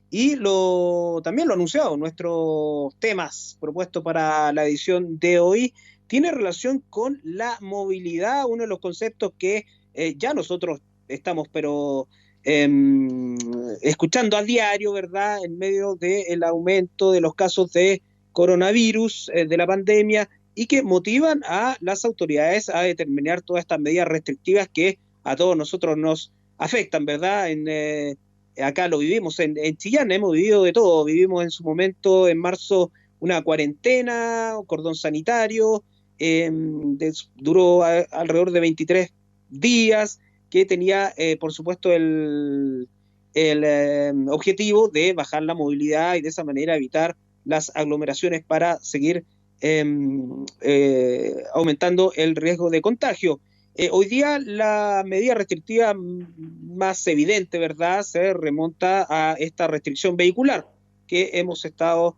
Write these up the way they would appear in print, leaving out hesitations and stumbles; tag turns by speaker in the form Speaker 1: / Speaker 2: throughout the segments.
Speaker 1: Y también lo anunciado, nuestros temas propuestos para la edición de hoy tiene relación con la movilidad, uno de los conceptos que ya nosotros estamos, pero eh, escuchando a diario, ¿verdad? En medio del aumento de los casos de coronavirus, de la pandemia, y que motivan a las autoridades a determinar todas estas medidas restrictivas que a todos nosotros nos afectan, ¿verdad? Acá lo vivimos en Chillán, hemos vivido de todo, vivimos en su momento, en marzo, una cuarentena, un cordón sanitario, duró alrededor de 23 días, que tenía, por supuesto, el objetivo de bajar la movilidad y de esa manera evitar las aglomeraciones para seguir aumentando el riesgo de contagio. Hoy día la medida restrictiva más evidente, ¿verdad?, se remonta a esta restricción vehicular que hemos estado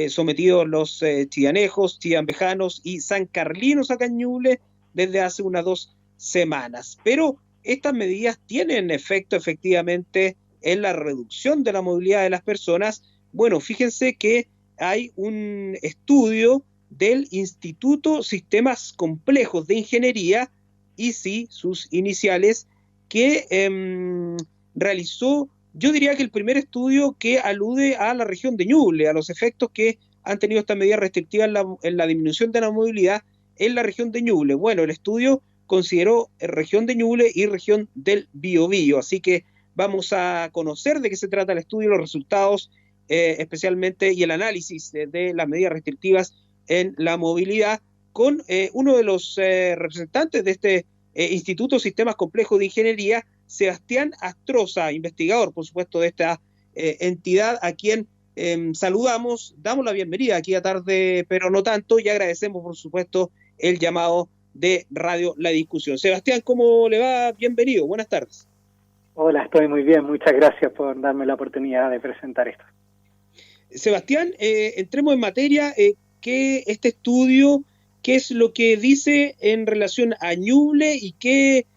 Speaker 1: sometidos los chillanejos, chillambejanos y sancarlinos acá en Ñuble desde hace unas 2 semanas. Pero estas medidas tienen efecto efectivamente en la reducción de la movilidad de las personas. Bueno, fíjense que hay un estudio del Instituto Sistemas Complejos de Ingeniería, ISI, sus iniciales, que realizó, yo diría que el primer estudio que alude a la región de Ñuble, a los efectos que han tenido estas medidas restrictivas en la disminución de la movilidad en la región de Ñuble. Bueno, el estudio consideró región de Ñuble y región del Biobío, así que vamos a conocer de qué se trata el estudio, los resultados, especialmente, y el análisis de las medidas restrictivas en la movilidad, con uno de los representantes de este Instituto Sistemas Complejos de Ingeniería, Sebastián Astroza, investigador, por supuesto, de esta entidad, a quien saludamos, damos la bienvenida aquí a Tarde, pero no tanto, y agradecemos, por supuesto, el llamado de Radio La Discusión. Sebastián, ¿cómo le va? Bienvenido, buenas tardes.
Speaker 2: Hola, estoy muy bien, muchas gracias por darme la oportunidad de presentar esto.
Speaker 1: Sebastián, entremos en materia. ¿Qué este estudio, qué es lo que dice en relación a Ñuble y qué,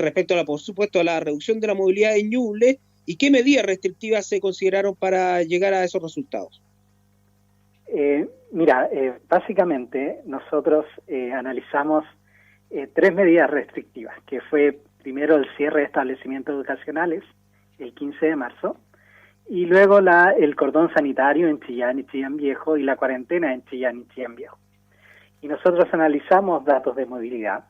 Speaker 1: respecto a por supuesto, a la reducción de la movilidad en Ñuble, y qué medidas restrictivas se consideraron para llegar a esos resultados?
Speaker 2: Básicamente nosotros analizamos 3 medidas restrictivas, que fue primero el cierre de establecimientos educacionales el 15 de marzo, y luego el cordón sanitario en Chillán y Chillán Viejo y la cuarentena en Chillán y Chillán Viejo. Y nosotros analizamos datos de movilidad,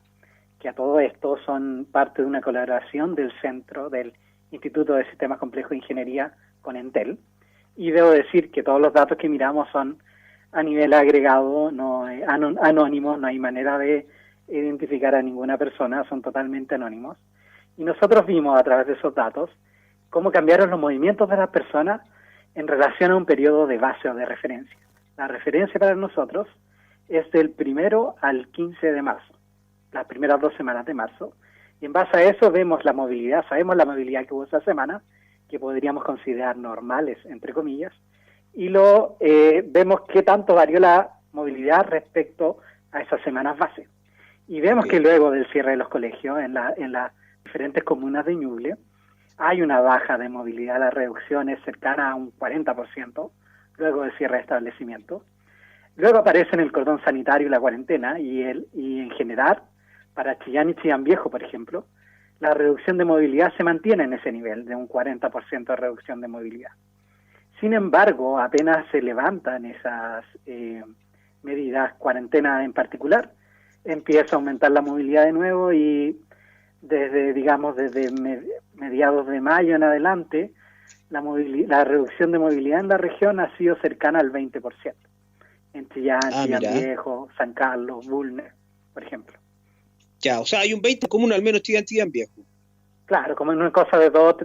Speaker 2: que a todo esto son parte de una colaboración del centro del Instituto de Sistemas Complejos de Ingeniería con Entel. Y debo decir que todos los datos que miramos son a nivel agregado, no anónimos, no hay manera de identificar a ninguna persona, son totalmente anónimos. Y nosotros vimos a través de esos datos cómo cambiaron los movimientos de las personas en relación a un periodo de base o de referencia. La referencia para nosotros es del 1 al 15 de marzo, las primeras 2 semanas de marzo, y en base a eso vemos la movilidad, sabemos la movilidad que hubo esa semana, que podríamos considerar normales, entre comillas, y vemos qué tanto varió la movilidad respecto a esas semanas base. Y vemos que luego del cierre de los colegios en las diferentes comunas de Ñuble, hay una baja de movilidad, la reducción es cercana a un 40%, luego del cierre de establecimientos. Luego aparecen el cordón sanitario y la cuarentena, y en general, para Chillán y Chillán Viejo, por ejemplo, la reducción de movilidad se mantiene en ese nivel, de un 40% de reducción de movilidad. Sin embargo, apenas se levantan esas medidas, cuarentena en particular, empieza a aumentar la movilidad de nuevo, y desde mediados de mayo en adelante, la reducción de movilidad en la región ha sido cercana al 20%. En Chillán, Chillán Viejo, San Carlos, Bulnes, por ejemplo.
Speaker 1: Ya, o sea, hay un 20 común al menos Chillán Viejo.
Speaker 2: Claro, como en una cosa de 2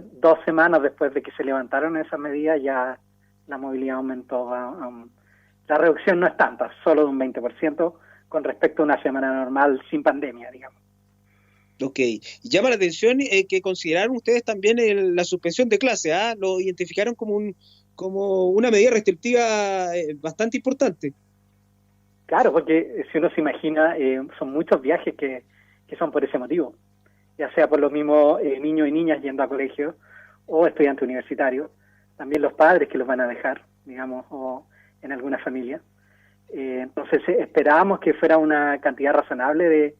Speaker 2: semanas después de que se levantaron esas medidas, ya la movilidad aumentó. La reducción no es tanta, solo de un 20% con respecto a una semana normal sin pandemia, digamos.
Speaker 1: Ok, llama la atención que consideraron ustedes también la suspensión de clase, lo identificaron como una medida restrictiva bastante importante.
Speaker 2: Claro, porque si uno se imagina, son muchos viajes que son por ese motivo, ya sea por los mismos niños y niñas yendo a colegio o estudiantes universitarios. también los padres que los van a dejar, digamos, o en alguna familia. Entonces esperábamos que fuera una cantidad razonable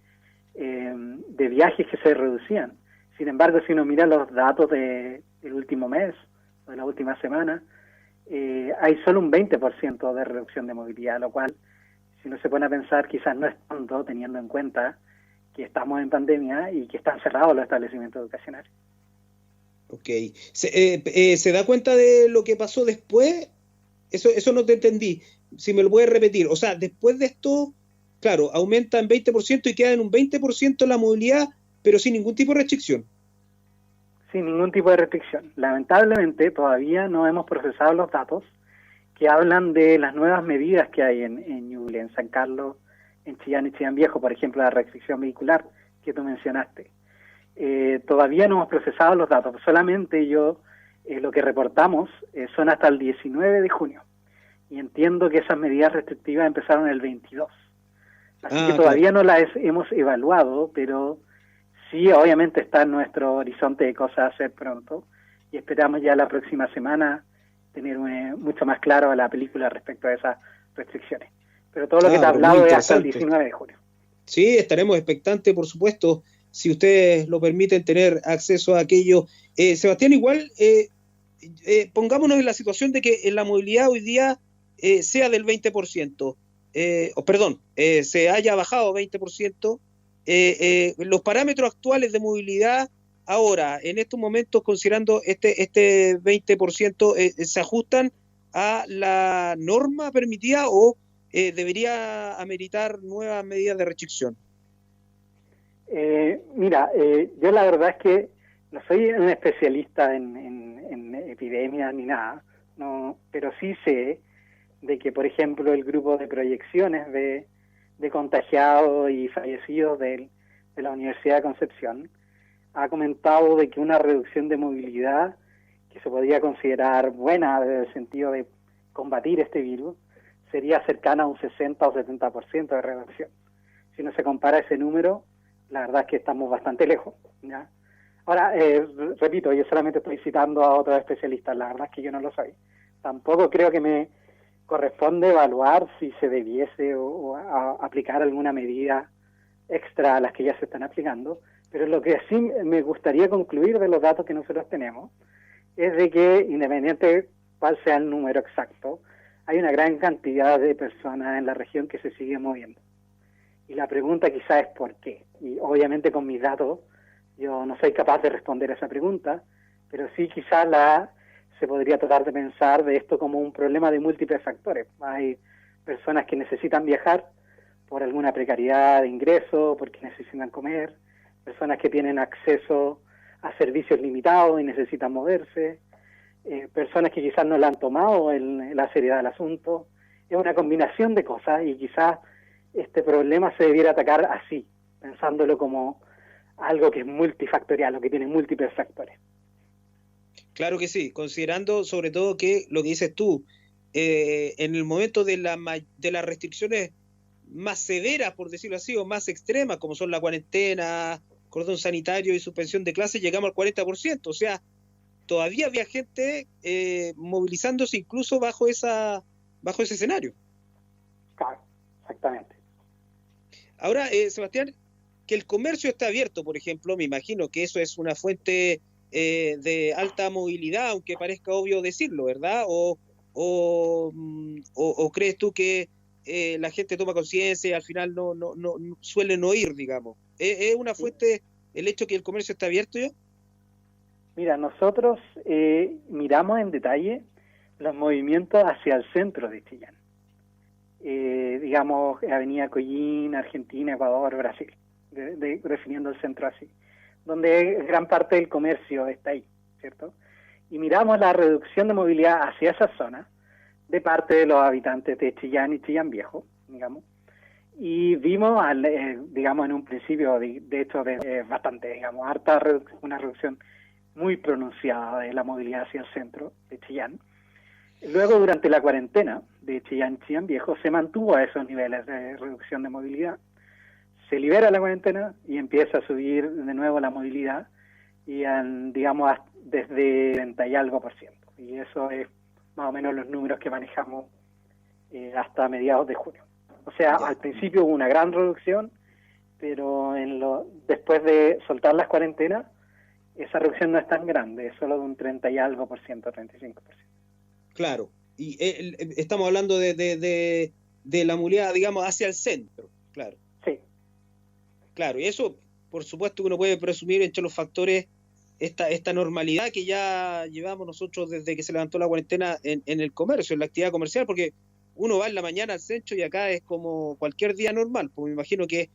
Speaker 2: de viajes que se reducían. Sin embargo, si uno mira los datos del último mes, o de la última semana, hay solo un 20% de reducción de movilidad, lo cual, si uno se pone a pensar, quizás no es tanto, teniendo en cuenta que estamos en pandemia y que están cerrados los establecimientos educacionales.
Speaker 1: Ok. ¿Se da cuenta de lo que pasó después? Eso no te entendí. Si me lo puedes repetir. O sea, después de esto, claro, aumenta en 20% y queda en un 20% la movilidad, pero sin ningún tipo de restricción.
Speaker 2: Sin ningún tipo de restricción. Lamentablemente, todavía no hemos procesado los datos que hablan de las nuevas medidas que hay en Ñuble, en San Carlos, en Chillán y Chillán Viejo, por ejemplo, la restricción vehicular que tú mencionaste. Todavía no hemos procesado los datos, solamente lo que reportamos son hasta el 19 de junio. Y entiendo que esas medidas restrictivas empezaron el 22. Así que todavía no las hemos evaluado, pero sí, obviamente está en nuestro horizonte de cosas a hacer pronto. Y esperamos ya la próxima semana tener mucho más claro la película respecto a esas restricciones. Pero todo lo que te he hablado es hasta el 19 de junio.
Speaker 1: Sí, estaremos expectantes, por supuesto, si ustedes lo permiten tener acceso a aquello. Sebastián, igual, pongámonos en la situación de que en la movilidad hoy día sea del 20%, se haya bajado 20%, los parámetros actuales de movilidad ahora, en estos momentos, considerando este 20%, ¿se ajustan a la norma permitida o debería ameritar nuevas medidas de restricción?
Speaker 2: Yo la verdad es que no soy un especialista en epidemias ni nada, no, pero sí sé de que, por ejemplo, el grupo de proyecciones de contagiados y fallecidos de la Universidad de Concepción ha comentado de que una reducción de movilidad que se podría considerar buena en el sentido de combatir este virus sería cercana a un 60 o 70% de reducción. Si no se compara ese número, la verdad es que estamos bastante lejos, ¿ya? Ahora, repito, yo solamente estoy citando a otros especialistas, la verdad es que yo no lo soy. Tampoco creo que me corresponde evaluar si se debiese o aplicar alguna medida extra a las que ya se están aplicando, pero lo que sí me gustaría concluir de los datos que nosotros tenemos es de que, independiente de cuál sea el número exacto, hay una gran cantidad de personas en la región que se siguen moviendo. Y la pregunta quizás es ¿por qué? Y obviamente con mis datos yo no soy capaz de responder a esa pregunta, pero sí quizás se podría tratar de pensar de esto como un problema de múltiples factores. Hay personas que necesitan viajar por alguna precariedad de ingreso, porque necesitan comer, personas que tienen acceso a servicios limitados y necesitan moverse, personas que quizás no la han tomado en la seriedad del asunto. Es una combinación de cosas y quizás este problema se debiera atacar así, pensándolo como algo que es multifactorial o que tiene múltiples factores.
Speaker 1: Claro que sí, considerando sobre todo que lo que dices tú, en el momento de las restricciones más severas, por decirlo así, o más extremas, como son la cuarentena, cordón sanitario y suspensión de clases, llegamos al 40%. O sea, todavía había gente movilizándose incluso bajo ese escenario.
Speaker 2: Claro, exactamente.
Speaker 1: Ahora, Sebastián, que el comercio está abierto, por ejemplo, me imagino que eso es una fuente de alta movilidad, aunque parezca obvio decirlo, ¿verdad? ¿O crees tú que la gente toma conciencia y al final no suele no ir, digamos? ¿Es una fuente el hecho que el comercio está abierto ya?
Speaker 2: Mira, nosotros miramos en detalle los movimientos hacia el centro de Chillán. Digamos, Avenida Collín, Argentina, Ecuador, Brasil, definiendo el centro así, donde gran parte del comercio está ahí, ¿cierto? Y miramos la reducción de movilidad hacia esa zona de parte de los habitantes de Chillán y Chillán Viejo, digamos, y vimos, digamos, en un principio, de hecho, bastante, digamos, una reducción muy pronunciada de la movilidad hacia el centro de Chillán. Luego, durante la cuarentena de Chillán y Chillán Viejo, se mantuvo a esos niveles de reducción de movilidad. Se libera la cuarentena y empieza a subir de nuevo la movilidad, y digamos, desde 30 y algo %. y eso es más o menos los números que manejamos hasta mediados de junio. O sea, al principio hubo una gran reducción, pero después de soltar las cuarentenas, esa reducción no es tan grande, es solo de un 30 y algo por ciento, 35%.
Speaker 1: Claro, y estamos hablando de la movilidad, digamos, hacia el centro, claro.
Speaker 2: Sí.
Speaker 1: Claro, y eso, por supuesto, que uno puede presumir entre los factores esta normalidad que ya llevamos nosotros desde que se levantó la cuarentena en el comercio, en la actividad comercial, porque uno va en la mañana al centro y acá es como cualquier día normal, pues me imagino que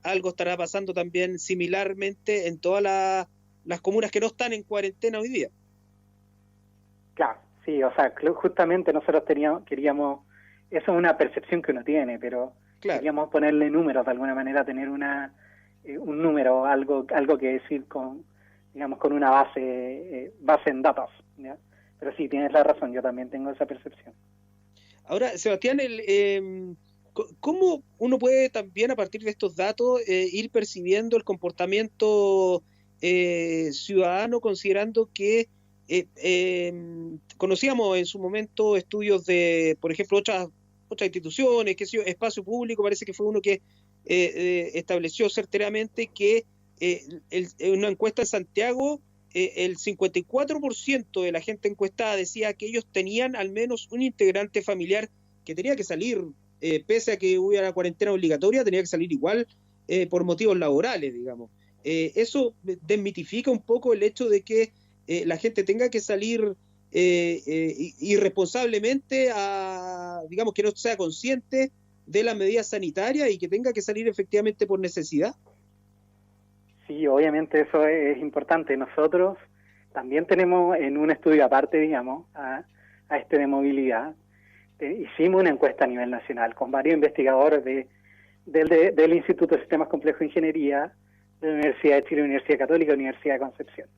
Speaker 1: algo estará pasando también similarmente en todas las comunas que no están en cuarentena hoy día.
Speaker 2: Claro, sí, o sea, justamente nosotros queríamos, eso es una percepción que uno tiene, pero
Speaker 1: claro,
Speaker 2: queríamos ponerle números de alguna manera, tener un número, algo que decir con, digamos, con una base en datos, ¿ya? Pero sí, tienes la razón, yo también tengo esa percepción.
Speaker 1: Ahora, Sebastián, ¿cómo uno puede también a partir de estos datos ir percibiendo el comportamiento ciudadano, considerando que conocíamos en su momento estudios de, por ejemplo, otras instituciones, que Espacio Público, parece que fue uno que estableció certeramente que en una encuesta en Santiago, el 54% de la gente encuestada decía que ellos tenían al menos un integrante familiar que tenía que salir, pese a que hubiera cuarentena obligatoria, tenía que salir igual por motivos laborales, digamos. Eso desmitifica un poco el hecho de que la gente tenga que salir irresponsablemente, digamos, que no sea consciente de las medidas sanitarias y que tenga que salir efectivamente por necesidad.
Speaker 2: Sí, obviamente eso es importante. Nosotros también tenemos en un estudio aparte, digamos, a este de movilidad, hicimos una encuesta a nivel nacional con varios investigadores del Instituto de Sistemas Complejos de Ingeniería, de la Universidad de Chile, Universidad Católica, Universidad de Concepción.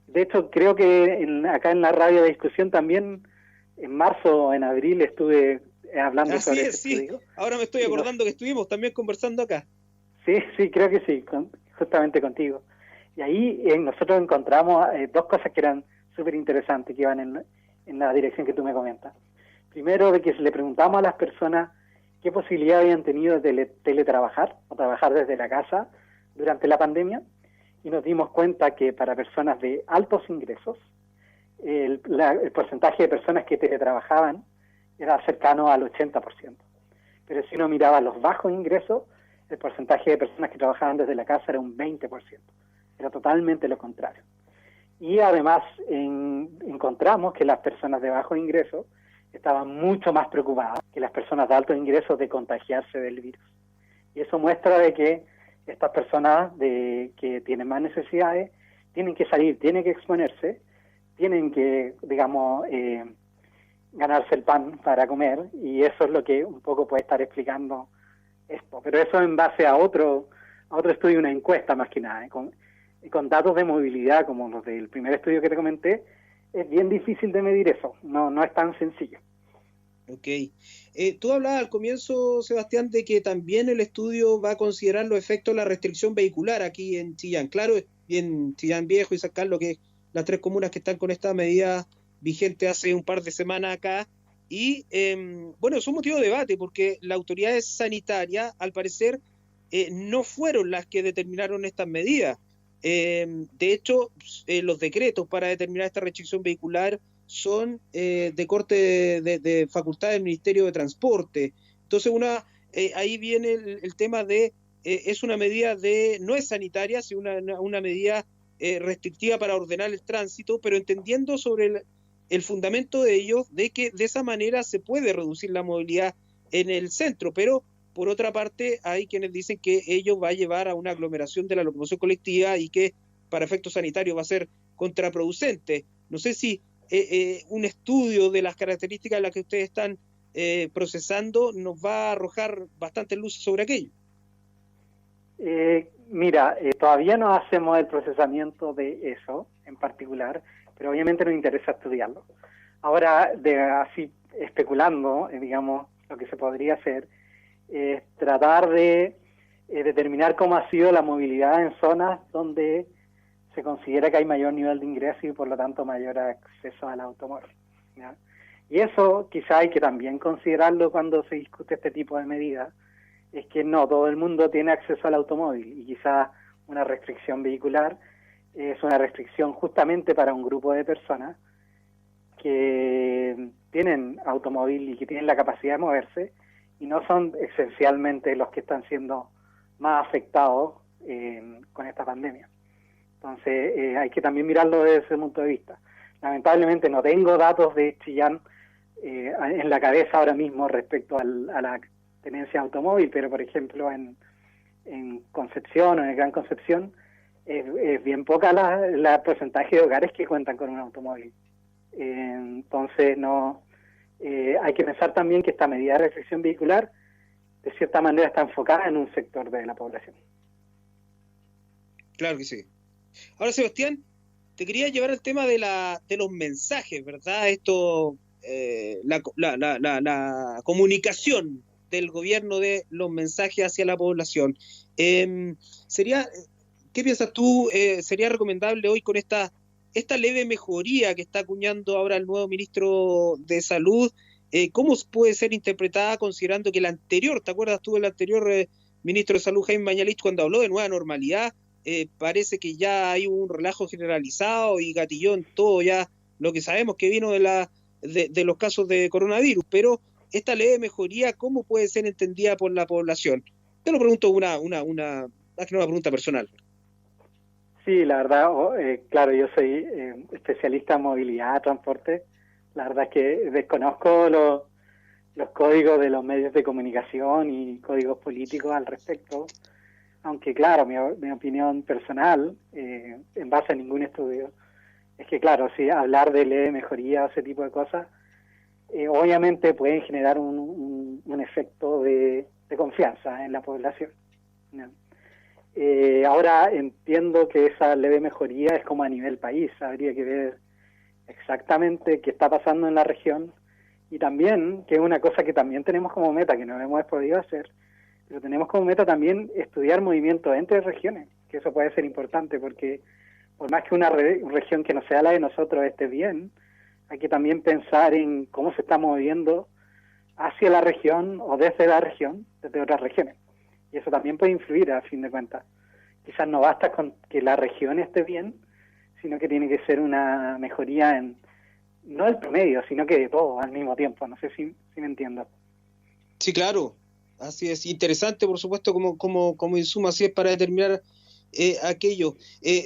Speaker 2: De hecho, creo que acá en la radio de discusión también, en marzo o en abril, estuve hablando sobre ese estudio.
Speaker 1: Sí, ahora me estoy acordando que estuvimos también conversando acá.
Speaker 2: Sí, creo que sí, justamente contigo. Y ahí nosotros encontramos dos cosas que eran súper interesantes, que iban en la dirección que tú me comentas. Primero, de que le preguntamos a las personas qué posibilidad habían tenido de teletrabajar o trabajar desde la casa durante la pandemia, y nos dimos cuenta que para personas de altos ingresos, el porcentaje de personas que teletrabajaban era cercano al 80%. Pero si uno miraba los bajos ingresos, el porcentaje de personas que trabajaban desde la casa era un 20%. Era totalmente lo contrario. Y además encontramos que las personas de bajo ingreso estaban mucho más preocupadas que las personas de altos ingresos de contagiarse del virus. Y eso muestra de que estas personas que tienen más necesidades tienen que salir, tienen que exponerse, tienen que, digamos, ganarse el pan para comer, y eso es lo que un poco puede estar explicando esto. Pero eso en base a otro estudio, una encuesta más que nada, con datos de movilidad como los del primer estudio que te comenté, es bien difícil de medir eso, no es tan sencillo.
Speaker 1: Ok. Tú hablabas al comienzo, Sebastián, de que también el estudio va a considerar los efectos de la restricción vehicular aquí en Chillán. Claro, y en Chillán Viejo y San Carlos, que las tres comunas que están con esta medida vigente hace un par de semanas acá. Y bueno, es un motivo de debate porque las autoridades sanitarias, al parecer, no fueron las que determinaron estas medidas. De hecho, los decretos para determinar esta restricción vehicular son de corte de facultad del Ministerio de Transporte. Entonces, ahí viene el tema de, es una medida no es sanitaria, sino una medida restrictiva para ordenar el tránsito, pero entendiendo sobre el fundamento de ello, de que de esa manera se puede reducir la movilidad en el centro, pero por otra parte hay quienes dicen que ello va a llevar a una aglomeración de la locomoción colectiva y que para efectos sanitarios va a ser contraproducente. No sé si un estudio de las características de las que ustedes están procesando nos va a arrojar bastantes luces sobre aquello.
Speaker 2: Mira, todavía no hacemos el procesamiento de eso en particular, pero obviamente nos interesa estudiarlo. Ahora, así especulando, digamos, lo que se podría hacer es tratar de determinar cómo ha sido la movilidad en zonas donde se considera que hay mayor nivel de ingreso y por lo tanto mayor acceso al automóvil, ¿ya? Y eso quizá hay que también considerarlo cuando se discute este tipo de medidas, es que no todo el mundo tiene acceso al automóvil y quizá una restricción vehicular es una restricción justamente para un grupo de personas que tienen automóvil y que tienen la capacidad de moverse y no son esencialmente los que están siendo más afectados con esta pandemia. Entonces hay que también mirarlo desde ese punto de vista. Lamentablemente no tengo datos de Chillán en la cabeza ahora mismo respecto a la tenencia de automóvil, pero por ejemplo en Concepción o en el Gran Concepción es bien poca la porcentaje de hogares que cuentan con un automóvil. Entonces no hay que pensar también que esta medida de restricción vehicular de cierta manera está enfocada en un sector de la población.
Speaker 1: Claro que sí. Ahora, Sebastián, te quería llevar al tema de los mensajes, ¿verdad? Esto, la comunicación del gobierno de los mensajes hacia la población. Sería, ¿qué piensas tú? ¿Sería recomendable hoy con esta leve mejoría que está acuñando ahora el nuevo ministro de Salud? ¿Cómo puede ser interpretada considerando que el anterior, ¿te acuerdas tú del anterior ministro de Salud, Jaime Mañalich, cuando habló de nueva normalidad? Parece que ya hay un relajo generalizado y gatilló en todo ya lo que sabemos que vino de los casos de coronavirus, pero esta leve mejoría, ¿cómo puede ser entendida por la población? Te lo pregunto más que una pregunta personal.
Speaker 2: Sí, la verdad, claro, yo soy especialista en movilidad, transporte. La verdad es que desconozco los códigos de los medios de comunicación y códigos políticos al respecto. Aunque claro, mi opinión personal, en base a ningún estudio, es que claro, sí, hablar de ley de mejoría o ese tipo de cosas, obviamente pueden generar un efecto de confianza en la población, ¿no? Ahora entiendo que esa leve mejoría es como a nivel país, habría que ver exactamente qué está pasando en la región y también, que es una cosa que también tenemos como meta, que no hemos podido hacer, pero tenemos como meta también estudiar movimientos entre regiones, que eso puede ser importante porque por más que una región que no sea la de nosotros esté bien, hay que también pensar en cómo se está moviendo hacia la región o desde la región, desde otras regiones. Y eso también puede influir a fin de cuentas. Quizás no basta con que la región esté bien, sino que tiene que ser una mejoría en, no el promedio, sino que de todo al mismo tiempo. No sé si me entiendo.
Speaker 1: Sí, claro. Así es, interesante, por supuesto, como insumo, así es para determinar aquello.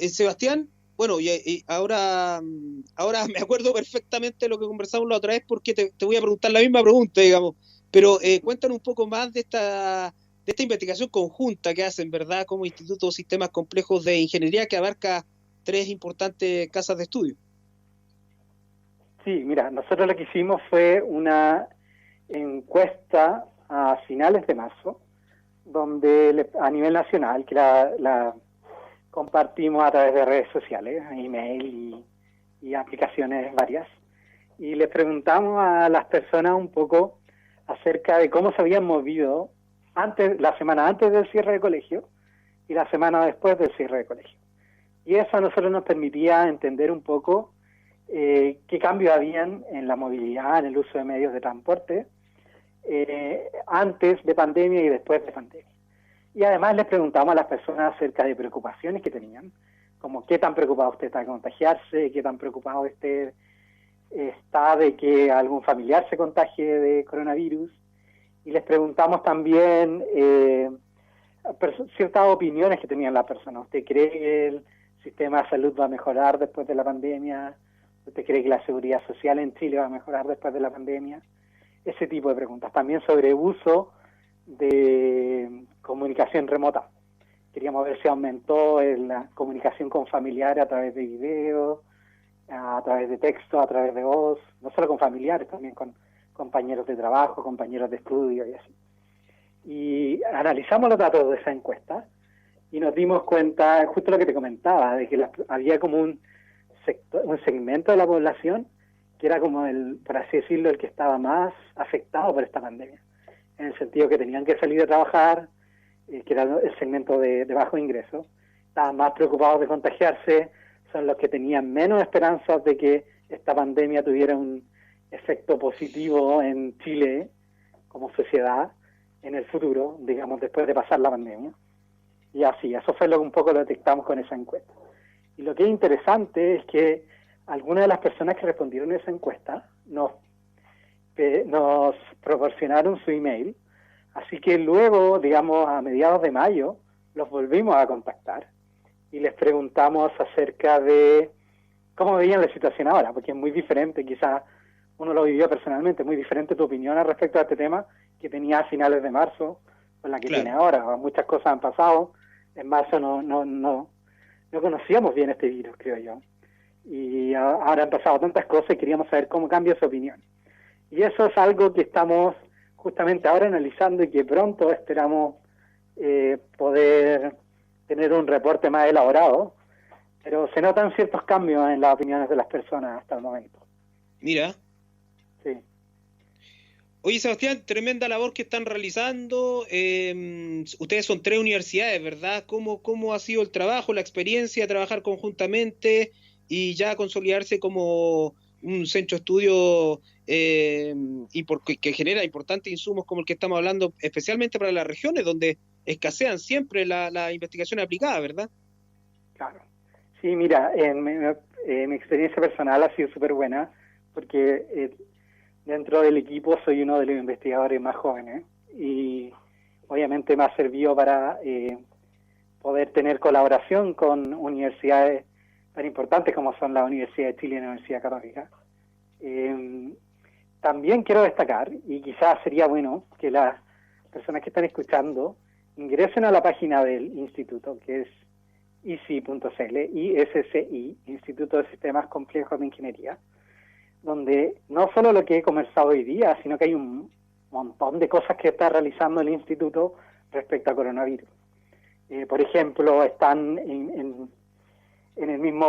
Speaker 1: Sebastián, bueno, y ahora me acuerdo perfectamente de lo que conversamos la otra vez porque te voy a preguntar la misma pregunta, digamos, pero cuéntanos un poco más de esta investigación conjunta que hacen, ¿verdad? Como Instituto de Sistemas Complejos de Ingeniería que abarca 3 importantes casas de estudio.
Speaker 2: Sí, mira, nosotros lo que hicimos fue una encuesta a finales de marzo, donde a nivel nacional, que la compartimos a través de redes sociales, email y aplicaciones varias, y les preguntamos a las personas un poco acerca de cómo se habían movido la semana antes del cierre de colegio y la semana después del cierre de colegio. Y eso a nosotros nos permitía entender un poco qué cambios habían en la movilidad, en el uso de medios de transporte, antes de pandemia y después de pandemia. Y además les preguntamos a las personas acerca de preocupaciones que tenían, como qué tan preocupado usted está de contagiarse, qué tan preocupado usted está de que algún familiar se contagie de coronavirus. Y les preguntamos también ciertas opiniones que tenían las personas. ¿Usted cree que el sistema de salud va a mejorar después de la pandemia? ¿Usted cree que la seguridad social en Chile va a mejorar después de la pandemia? Ese tipo de preguntas. También sobre uso de comunicación remota. Queríamos ver si aumentó la comunicación con familiares a través de video, a través de texto, a través de voz, no solo con familiares, también con compañeros de trabajo, compañeros de estudio y así. Y analizamos los datos de esa encuesta y nos dimos cuenta, justo lo que te comentaba, de que había como un segmento de la población que era como por así decirlo, el que estaba más afectado por esta pandemia, en el sentido que tenían que salir a trabajar, que era el segmento de bajo ingreso, estaban más preocupados de contagiarse, son los que tenían menos esperanzas de que esta pandemia tuviera un efecto positivo en Chile como sociedad en el futuro, digamos, después de pasar la pandemia. Y así, eso fue lo que un poco lo detectamos con esa encuesta. Y lo que es interesante es que algunas de las personas que respondieron a esa encuesta nos proporcionaron su email, así que luego, digamos, a mediados de mayo, los volvimos a contactar y les preguntamos acerca de cómo veían la situación ahora, porque es muy diferente, quizás uno lo vivió personalmente, muy diferente tu opinión al respecto a este tema que tenía a finales de marzo con la que tiene ahora. Muchas cosas han pasado. En marzo no conocíamos bien este virus, creo yo. Y ahora han pasado tantas cosas y queríamos saber cómo cambia su opinión. Y eso es algo que estamos justamente ahora analizando y que pronto esperamos poder tener un reporte más elaborado, pero se notan ciertos cambios en las opiniones de las personas hasta el momento.
Speaker 1: Mira.
Speaker 2: Sí.
Speaker 1: Oye, Sebastián, tremenda labor que están realizando. Ustedes son 3 universidades, ¿verdad? ¿Cómo ha sido el trabajo, la experiencia de trabajar conjuntamente y ya consolidarse como un centro de estudio que genera importantes insumos como el que estamos hablando, especialmente para las regiones donde escasean siempre la investigación aplicada, ¿verdad?
Speaker 2: Claro. Sí, mira, mi experiencia personal ha sido súper buena porque dentro del equipo soy uno de los investigadores más jóvenes y obviamente me ha servido para poder tener colaboración con universidades tan importantes como son la Universidad de Chile y la Universidad Católica. También quiero destacar, y quizás sería bueno que las personas que están escuchando ingresen a la página del instituto, que es ISI.cl, ISCI, Instituto de Sistemas Complejos de Ingeniería, donde no solo lo que he conversado hoy día, sino que hay un montón de cosas que está realizando el instituto respecto a coronavirus. Por ejemplo, están en el mismo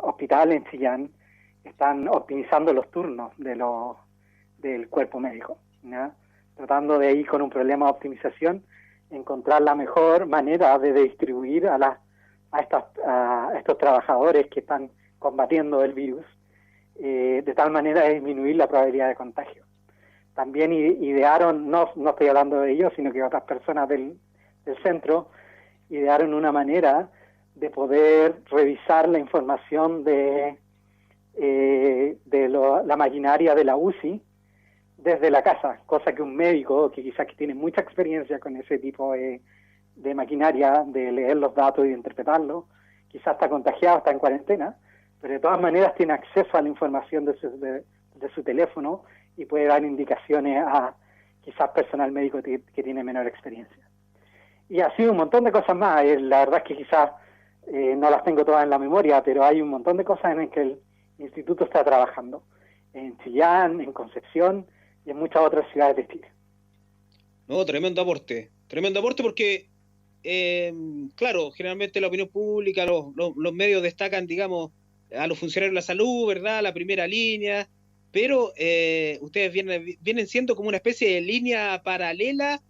Speaker 2: hospital en Chillán, están optimizando los turnos del cuerpo médico, ¿ya? Tratando de ir con un problema de optimización, encontrar la mejor manera de distribuir a estos trabajadores que están combatiendo el virus, de tal manera de disminuir la probabilidad de contagio. También idearon, no estoy hablando de ellos, sino que otras personas del centro, idearon una manera de poder revisar la información de la maquinaria de la UCI desde la casa, cosa que un médico que quizás que tiene mucha experiencia con ese tipo de maquinaria, de leer los datos y de interpretarlos, quizás está contagiado, está en cuarentena, pero de todas maneras tiene acceso a la información de su teléfono y puede dar indicaciones a quizás personal médico que tiene menor experiencia. Y así un montón de cosas más. La verdad es que quizás no las tengo todas en la memoria, pero hay un montón de cosas en las que el instituto está trabajando, en Chillán, en Concepción y en muchas otras ciudades de Chile.
Speaker 1: No, tremendo aporte porque, claro, generalmente la opinión pública, los medios destacan, digamos, a los funcionarios de la salud, ¿verdad?, la primera línea, pero ustedes vienen siendo como una especie de línea paralela,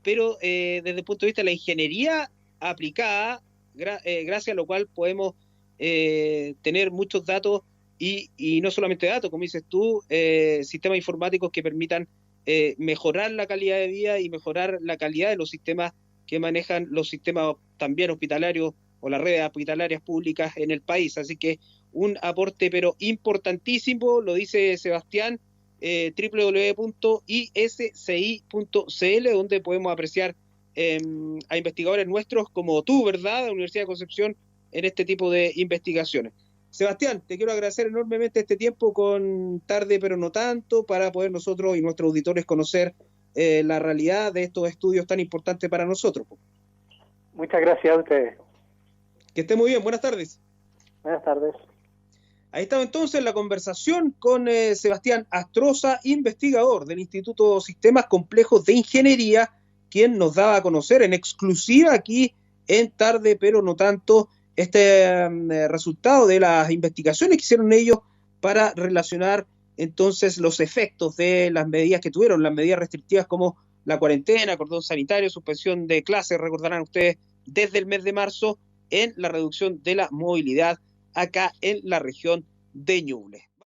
Speaker 1: pero desde el punto de vista de la ingeniería aplicada, gracias a lo cual podemos tener muchos datos y no solamente datos, como dices tú, sistemas informáticos que permitan mejorar la calidad de vida y mejorar la calidad de los sistemas que manejan los sistemas también hospitalarios o las redes hospitalarias públicas en el país. Así que un aporte pero importantísimo, lo dice Sebastián, www.isci.cl, donde podemos apreciar a investigadores nuestros como tú, ¿verdad?, de la Universidad de Concepción, en este tipo de investigaciones. Sebastián, te quiero agradecer enormemente este tiempo con Tarde pero no tanto, para poder nosotros y nuestros auditores conocer la realidad de estos estudios tan importantes para nosotros.
Speaker 2: Muchas gracias a ustedes.
Speaker 1: Que esté muy bien, buenas tardes.
Speaker 2: Buenas tardes.
Speaker 1: Ahí estaba entonces la conversación con Sebastián Astroza, investigador del Instituto de Sistemas Complejos de Ingeniería, quien nos daba a conocer en exclusiva aquí en Tarde pero no tanto este resultado de las investigaciones que hicieron ellos para relacionar entonces los efectos de las medidas que tuvieron, las medidas restrictivas como la cuarentena, cordón sanitario, suspensión de clases, recordarán ustedes, desde el mes de marzo en la reducción de la movilidad acá en la región de Ñuble.